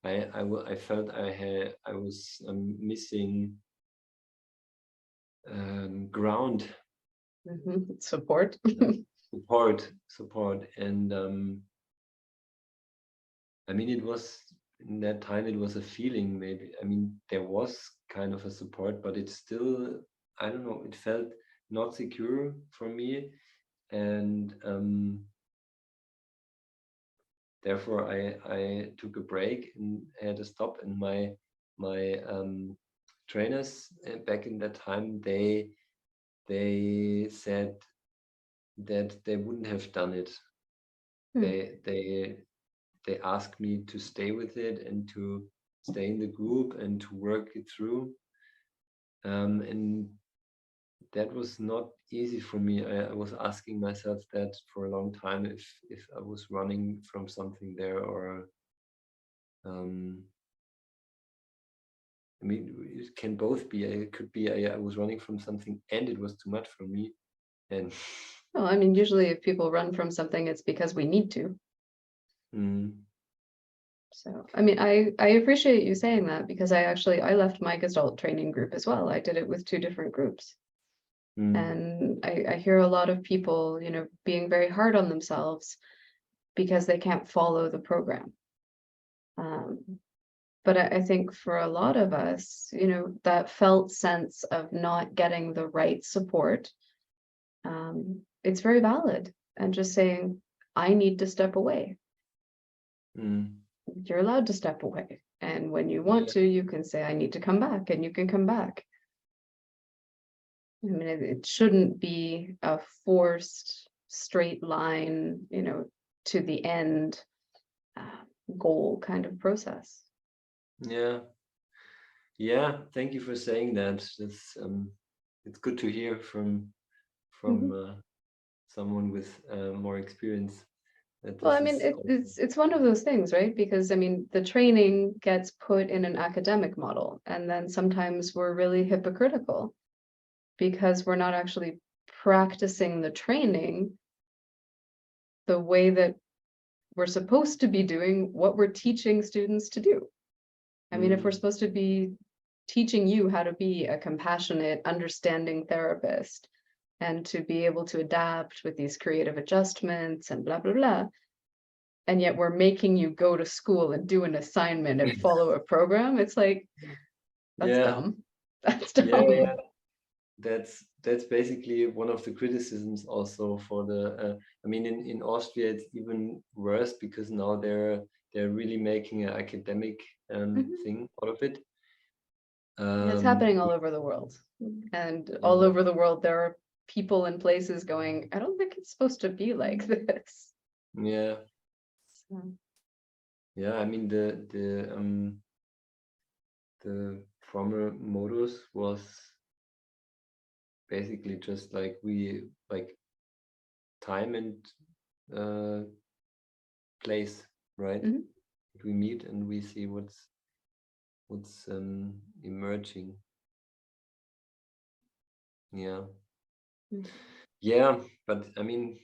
[SPEAKER 1] I felt I was missing ground,
[SPEAKER 2] Support.
[SPEAKER 1] support, and I mean, it was in that time, it was a feeling, maybe. I mean, there was kind of a support, but it's still, I don't know, it felt not secure for me, and therefore I took a break and had a stop. And my trainers back in that time, they said that they wouldn't have done it.
[SPEAKER 2] Hmm.
[SPEAKER 1] They asked me to stay with it and to stay in the group and to work it through. And that was not easy for me. I was asking myself that for a long time, if I was running from something there, or I mean, it can both be. It could be I was running from something and it was too much for me. And
[SPEAKER 2] Well, I mean, usually if people run from something, it's because we need to.
[SPEAKER 1] mm,
[SPEAKER 2] So, I mean, I appreciate you saying that because I left my Gestalt training group as well. I did it with two different groups.
[SPEAKER 1] mm,
[SPEAKER 2] And I hear a lot of people, being very hard on themselves because they can't follow the program. Um, but I think for a lot of us, that felt sense of not getting the right support, it's very valid. And just saying, I need to step away.
[SPEAKER 1] mm,
[SPEAKER 2] You're allowed to step away. And when you want
[SPEAKER 1] yeah,
[SPEAKER 2] to, you can say, I need to come back, and you can come back. I mean, it shouldn't be a forced straight line, to the end uh, goal kind of process.
[SPEAKER 1] yeah, yeah. Thank you for saying that. That's it's good to hear from
[SPEAKER 2] Mhm.
[SPEAKER 1] someone with more experience that
[SPEAKER 2] Well, I
[SPEAKER 1] this
[SPEAKER 2] mean,
[SPEAKER 1] is also.
[SPEAKER 2] it's one of those things, right? Because I mean, the training gets put in an academic model, and then sometimes we're really hypocritical because we're not actually practicing the training the way that we're supposed to be doing what we're teaching students to do. I mean, if we're
[SPEAKER 1] Mm,
[SPEAKER 2] supposed to be teaching you how to be a compassionate, understanding therapist and to be able to adapt with these creative adjustments and blah, blah, blah, and yet we're making you go to school and do an assignment and follow a program, it's like, that's
[SPEAKER 1] yeah,
[SPEAKER 2] dumb. That's
[SPEAKER 1] Yeah,
[SPEAKER 2] dumb.
[SPEAKER 1] yeah. That's basically one of the criticisms also for the. I mean, in Austria it's even worse because now they're really making an academic
[SPEAKER 2] Mhm.
[SPEAKER 1] thing out of it.
[SPEAKER 2] Yeah, it's happening all over the world. And all over the world, there are people and places going, I don't think it's supposed to be like this.
[SPEAKER 1] Yeah,
[SPEAKER 2] So,
[SPEAKER 1] yeah. I mean the former modus was basically just like we like time and place, right?
[SPEAKER 2] mhm.
[SPEAKER 1] We meet and we see what's emerging. Yeah,
[SPEAKER 2] Mm.
[SPEAKER 1] yeah. But I mean,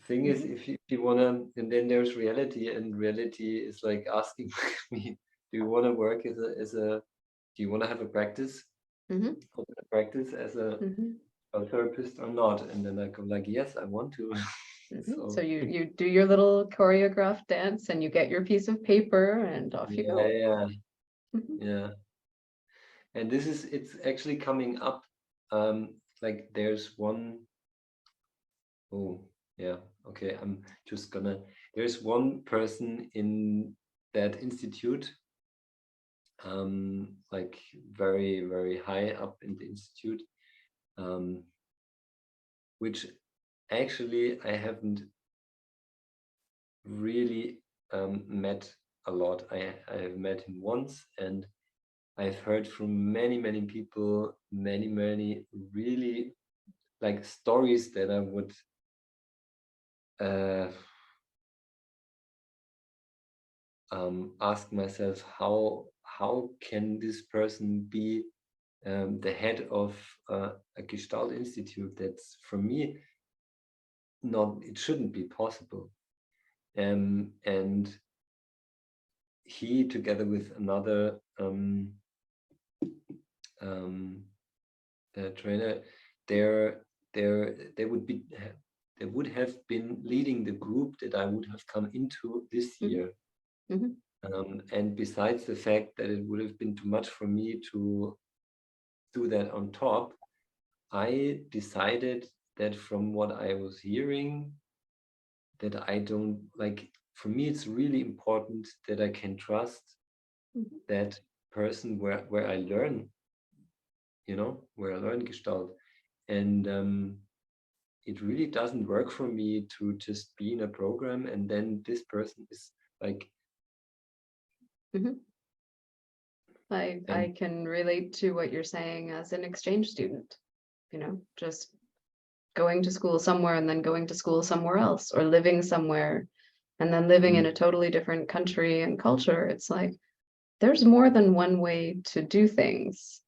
[SPEAKER 1] thing is,
[SPEAKER 2] Mhm.
[SPEAKER 1] if you wanna, and then there's reality, and reality is like asking me, do you wanna work as a do you wanna have a practice,
[SPEAKER 2] Mhm.
[SPEAKER 1] open a practice as
[SPEAKER 2] Mhm.
[SPEAKER 1] a therapist or not? And then I go like, yes, I want to.
[SPEAKER 2] Mhm. So
[SPEAKER 1] So
[SPEAKER 2] you do your little choreographed dance and you get your piece of paper and off you
[SPEAKER 1] yeah,
[SPEAKER 2] go.
[SPEAKER 1] yeah,
[SPEAKER 2] Mhm.
[SPEAKER 1] yeah. And it's actually coming up. Like there's one, oh yeah, okay, I'm just gonna, there's one person in that institute, like very, very high up in the institute, um, which actually I haven't really met a lot. I have met him once, and I've heard from many, many people, many, many really like stories that I would uh, ask myself, how can this person be the head of a Gestalt institute? That's for me not, it shouldn't be possible. And he, together with another um, trainer, they're, they would be, they would have been leading the group that I would have come into this
[SPEAKER 2] Mhm.
[SPEAKER 1] year.
[SPEAKER 2] Mhm.
[SPEAKER 1] And besides the fact that it would have been too much for me to do that on top, I decided that from what I was hearing, that I don't like, for me, it's really important that I can trust
[SPEAKER 2] Mhm.
[SPEAKER 1] that person where I learn, where I learn Gestalt. And it really doesn't work for me to just be in a program and then this person is like,
[SPEAKER 2] Mhm.
[SPEAKER 1] and
[SPEAKER 2] I can relate to what you're saying as an exchange student, just going to school somewhere and then going to school somewhere else, or living somewhere and then living in
[SPEAKER 1] mm,
[SPEAKER 2] a totally different country and culture. It's like there's more than one way to do things.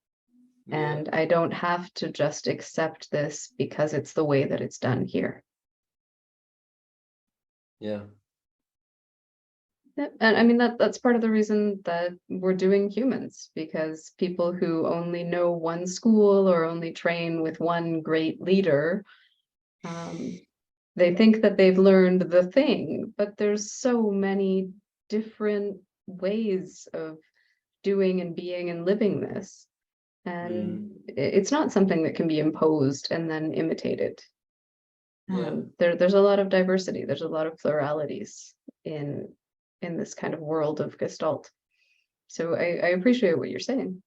[SPEAKER 1] yeah,
[SPEAKER 2] And I don't have to just accept this because it's the way that it's done here.
[SPEAKER 1] yeah,
[SPEAKER 2] Yeah, and I mean that's part of the reason that we're doing humans, because people who only know one school or only train with one great leader, um, they think that they've learned the thing, but there's so many different ways of doing and being and living this.
[SPEAKER 1] mm,
[SPEAKER 2] And it's not something that can be imposed and then imitated.
[SPEAKER 1] yeah,
[SPEAKER 2] There's a lot of diversity. There's a lot of pluralities in in this kind of world of Gestalt. So I appreciate what you're saying.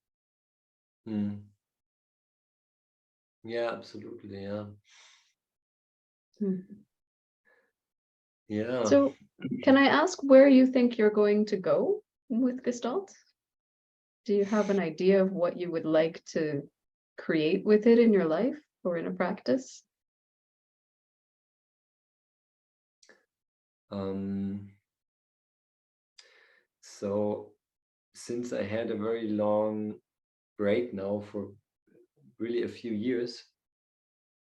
[SPEAKER 1] mm, yeah, absolutely, yeah,
[SPEAKER 2] Hmm.
[SPEAKER 1] yeah.
[SPEAKER 2] So can I ask where you think you're going to go with Gestalt? Do you have an idea of what you would like to create with it in your life or in a practice?
[SPEAKER 1] Um, so since I had a very long break now for really a few years,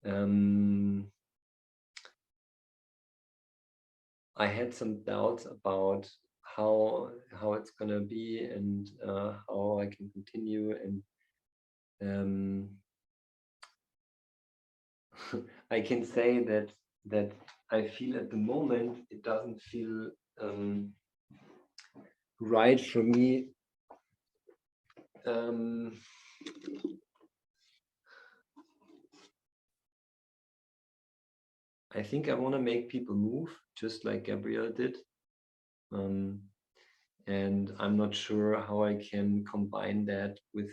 [SPEAKER 1] um, I had some doubts about how it's gonna be and how I can continue. And um, I can say that I feel at the moment it doesn't feel right for me I think I want to make people move, just like Gabrielle did. And I'm not sure how I can combine that with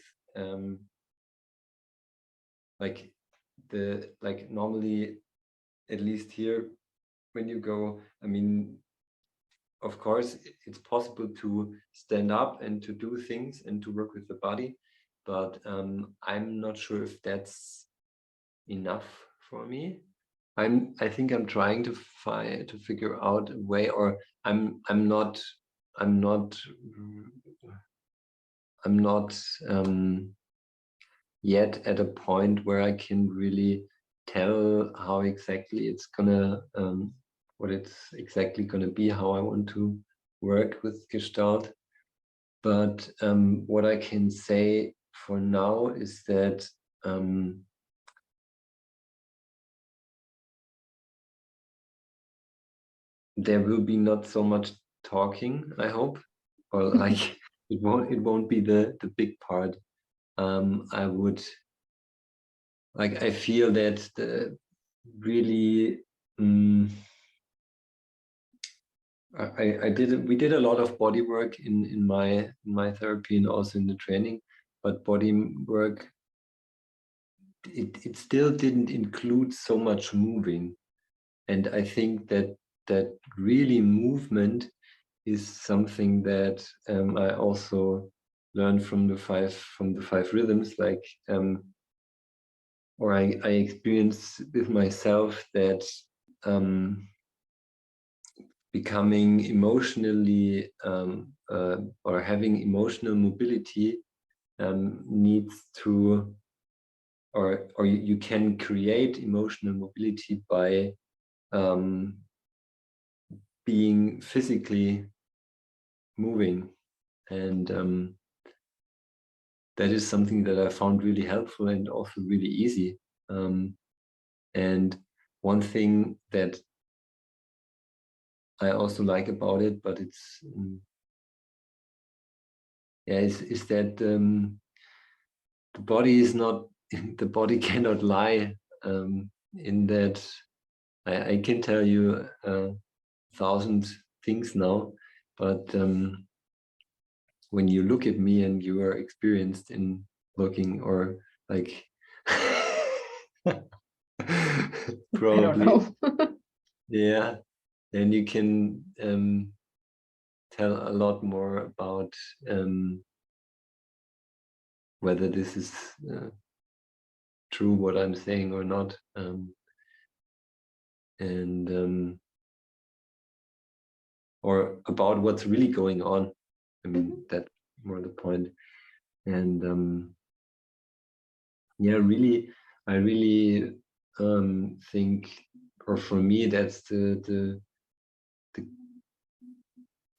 [SPEAKER 1] like normally, at least here, when you go, I mean, of course, it's possible to stand up and to do things and to work with the body, but I'm not sure if that's enough for me. I think I'm trying to figure out a way, or I'm not yet at a point where I can really tell how exactly it's gonna what it's exactly gonna be, how I want to work with Gestalt. But what I can say for now is that there will be not so much talking, I hope, or like it won't be the big part. I would like, I feel that the really we did a lot of body work in my therapy and also in the training, but body work, it still didn't include so much moving. And I think that really movement is something that I also learned from the five rhythms, like or I experienced with myself that becoming emotionally or having emotional mobility needs to, or you can create emotional mobility by being physically moving. And that is something that I found really helpful and also really easy. And one thing that I also like about it, but it's is that the body is not, the body cannot lie. In that, I can tell you 1,000 things now, but when you look at me and you are experienced in looking, or like probably, yeah, then you can tell a lot more about whether this is true what I'm saying or not, and or about what's really going on. I mean, that's more the point. And yeah, really, I really think, or for me, that's the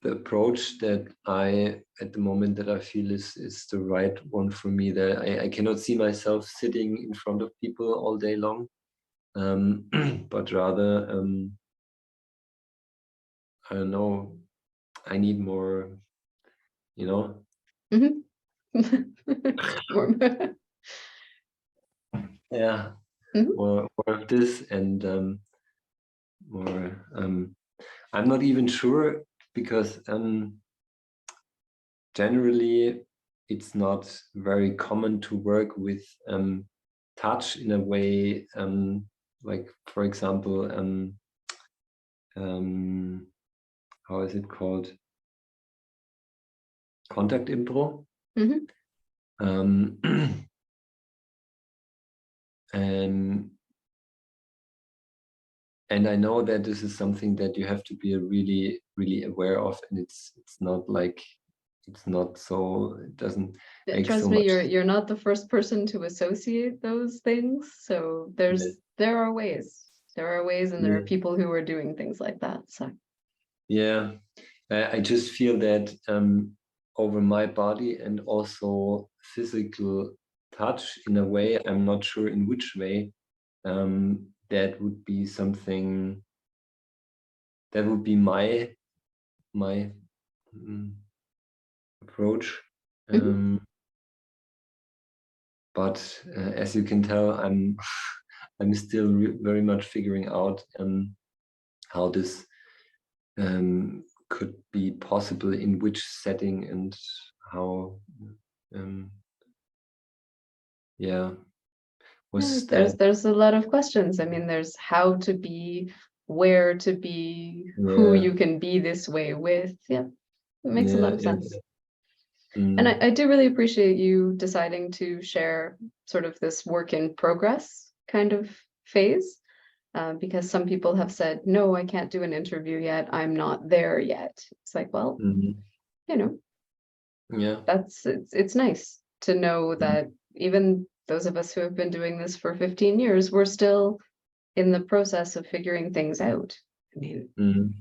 [SPEAKER 1] approach that I, at the moment, that I feel is the right one for me. That I cannot see myself sitting in front of people all day long, but rather, I don't know, I need more, you know. Yeah, more of this, and more. I'm not even sure, because generally it's not very common to work with touch in a way, like, for example, how is it called? Contact impro. And I know that this is something that you have to be really, really aware of, and it's not like, it's not so, it doesn't make
[SPEAKER 2] Trust
[SPEAKER 1] so
[SPEAKER 2] me,
[SPEAKER 1] much.
[SPEAKER 2] you're not the first person to associate those things. So there are ways. There are ways, and there are people who are doing things like that. So
[SPEAKER 1] yeah, I just feel that over my body, and also physical touch, in a way, I'm not sure in which way, that would be something, that would be my approach. but as you can tell, I'm I'm still very much figuring out how this could be possible, in which setting, and how yeah, was that
[SPEAKER 2] There's a lot of questions. I mean, there's how to be, where to be, who
[SPEAKER 1] yeah
[SPEAKER 2] you can be this way with. Yeah, it makes a lot
[SPEAKER 1] yeah
[SPEAKER 2] of
[SPEAKER 1] yeah
[SPEAKER 2] sense. And I do really appreciate you deciding to share sort of this work in progress kind of phase, because some people have said, no, I can't do an interview yet. I'm not there yet. It's like, well, you know,
[SPEAKER 1] yeah
[SPEAKER 2] it's nice to know that even those of us who have been doing this for 15 years, we're still in the process of figuring things out. I mean,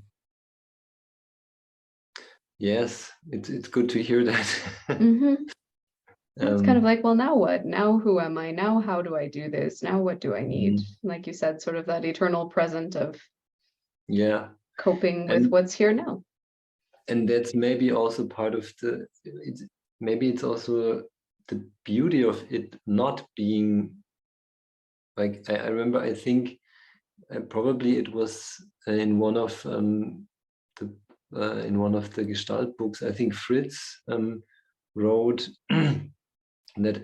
[SPEAKER 1] yes, it's good to hear that.
[SPEAKER 2] it's kind of like, well, now what? Now who am I? Now how do I do this? Now what do I need? Like you said, sort of that eternal present of
[SPEAKER 1] yeah,
[SPEAKER 2] coping with
[SPEAKER 1] and
[SPEAKER 2] what's here now.
[SPEAKER 1] that's maybe also part of maybe it's also the beauty of it not being like, I remember, I think probably it was in one of the in one of the Gestalt books, I think Fritz wrote that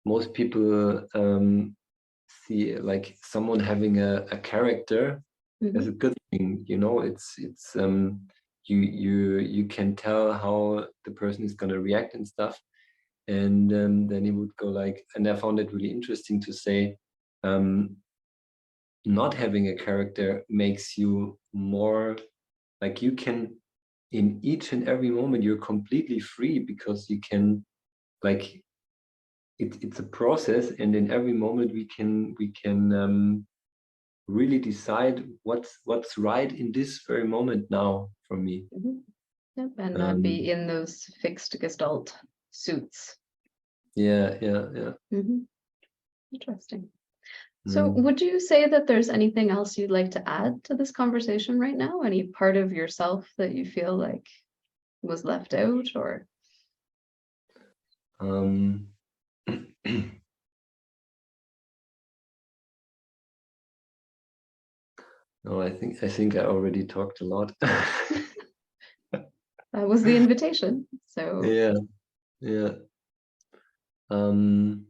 [SPEAKER 1] most people see like someone having a character as a good thing. It's you can tell how the person is going to react and stuff. And then he would go like, and I found it really interesting to say, not having a character makes you more like, you can, in each and every moment, you're completely free, because you can, like, it's a process, and in every moment we can really decide what's right in this very moment now for me.
[SPEAKER 2] Yep, and not be in those fixed Gestalt suits.
[SPEAKER 1] Yeah.
[SPEAKER 2] Interesting. So would you say that there's anything else you'd like to add to this conversation right now? Any part of yourself that you feel like was left out, or?
[SPEAKER 1] No, I think I already talked a lot.
[SPEAKER 2] That was the invitation. So
[SPEAKER 1] yeah. Um,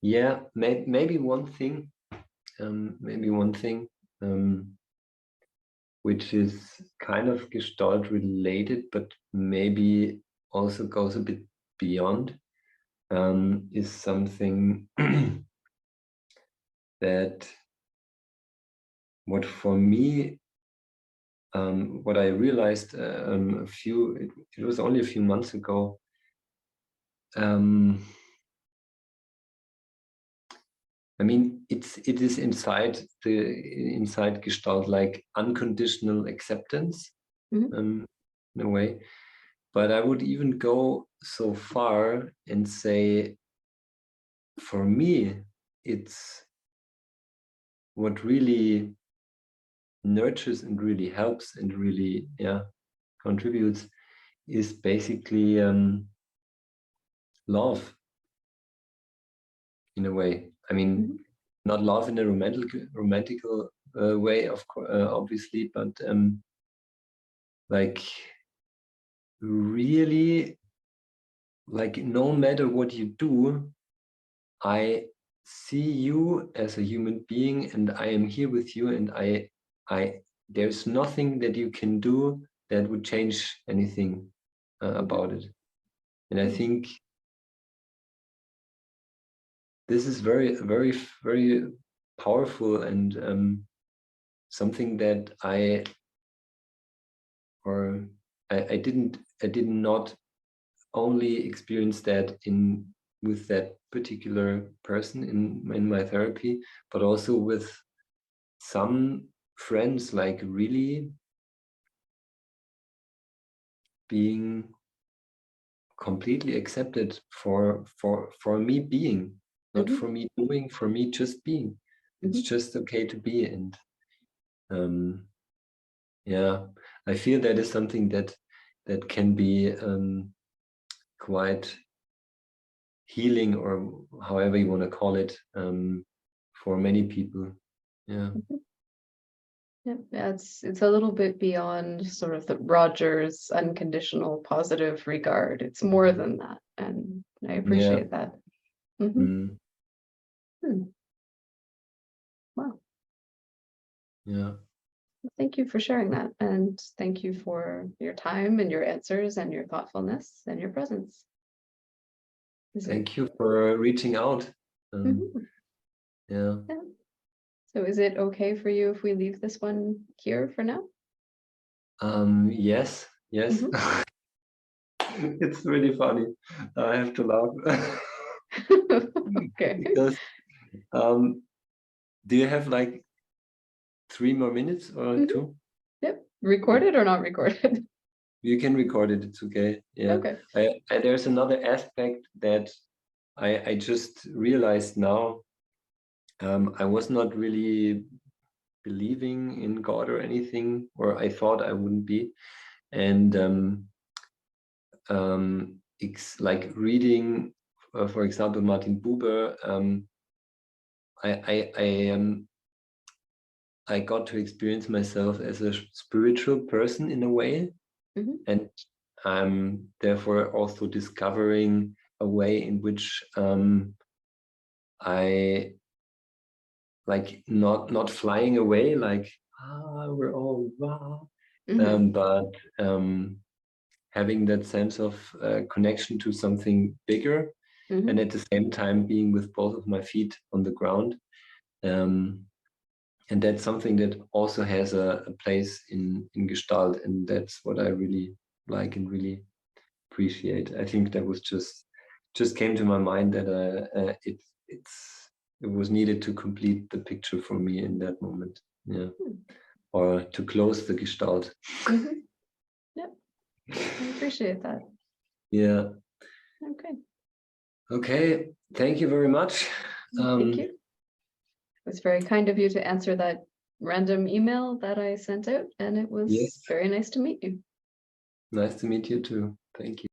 [SPEAKER 1] yeah, maybe one thing, which is kind of Gestalt related, but maybe also goes a bit beyond, is something that what for me, what I realized it was only a few months ago. I mean, it is inside Gestalt, like unconditional acceptance, in a way. But I would even go so far and say, for me, it's what really nurtures and really helps and really contributes is basically love, in a way. I mean, not love in a romantical way, of course, obviously, but like, really, like, no matter what you do, I see you as a human being, and I am here with you, and I there's nothing that you can do that would change anything about it. And I think this is very, very, very powerful, and something that I did not only experience that with that particular person in my therapy, but also with some friends, like really being completely accepted for me being, not for me doing, for me just being. It's just okay to be. And Yeah, I feel that is something that can be quite healing, or however you want to call it, for many people. Yeah.
[SPEAKER 2] Yeah, it's a little bit beyond sort of the Rogers unconditional positive regard. It's more than that, and I
[SPEAKER 1] Yeah.
[SPEAKER 2] appreciate that.
[SPEAKER 1] Mm.
[SPEAKER 2] Wow.
[SPEAKER 1] Yeah.
[SPEAKER 2] Thank you for sharing that, and thank you for your time and your answers and your thoughtfulness and your presence.
[SPEAKER 1] Thank you for reaching out.
[SPEAKER 2] Mhm.
[SPEAKER 1] Yeah.
[SPEAKER 2] Yeah. So is it okay for you if we leave this one here for now?
[SPEAKER 1] Yes. Yes.
[SPEAKER 2] Mhm.
[SPEAKER 1] It's really funny. I have to laugh
[SPEAKER 2] Okay.
[SPEAKER 1] because do you have like 3 more minutes or
[SPEAKER 2] Mhm.
[SPEAKER 1] 2?
[SPEAKER 2] Yep.
[SPEAKER 1] Okay.
[SPEAKER 2] Recorded or not recorded?
[SPEAKER 1] You can record it. It's okay. Yeah.
[SPEAKER 2] Okay.
[SPEAKER 1] There's another aspect that I just realized now. I was not really believing in God or anything, or I thought I wouldn't be. And it's like reading, for example, Martin Buber. I got to experience myself as a spiritual person in a way,
[SPEAKER 2] Mhm.
[SPEAKER 1] and I'm therefore also discovering a way in which I like not flying away, like we're all wow,
[SPEAKER 2] Mhm.
[SPEAKER 1] but having that sense of connection to something bigger, and
[SPEAKER 2] Mhm.
[SPEAKER 1] at the same time being with both of my feet on the ground. Um, and that's something that also has a place in Gestalt, and that's what I really like and really appreciate. I think that was just came to my mind that it was needed to complete the picture for me in that moment. Yeah,
[SPEAKER 2] Hmm.
[SPEAKER 1] or to close the Gestalt.
[SPEAKER 2] Mhm. Yep. I appreciate that.
[SPEAKER 1] Yeah.
[SPEAKER 2] Okay.
[SPEAKER 1] Okay. Thank you very much.
[SPEAKER 2] Thank you. It was very kind of you to answer that random email that I sent out, and it was
[SPEAKER 1] Yes.
[SPEAKER 2] very nice to meet you.
[SPEAKER 1] Nice to meet you too. Thank you.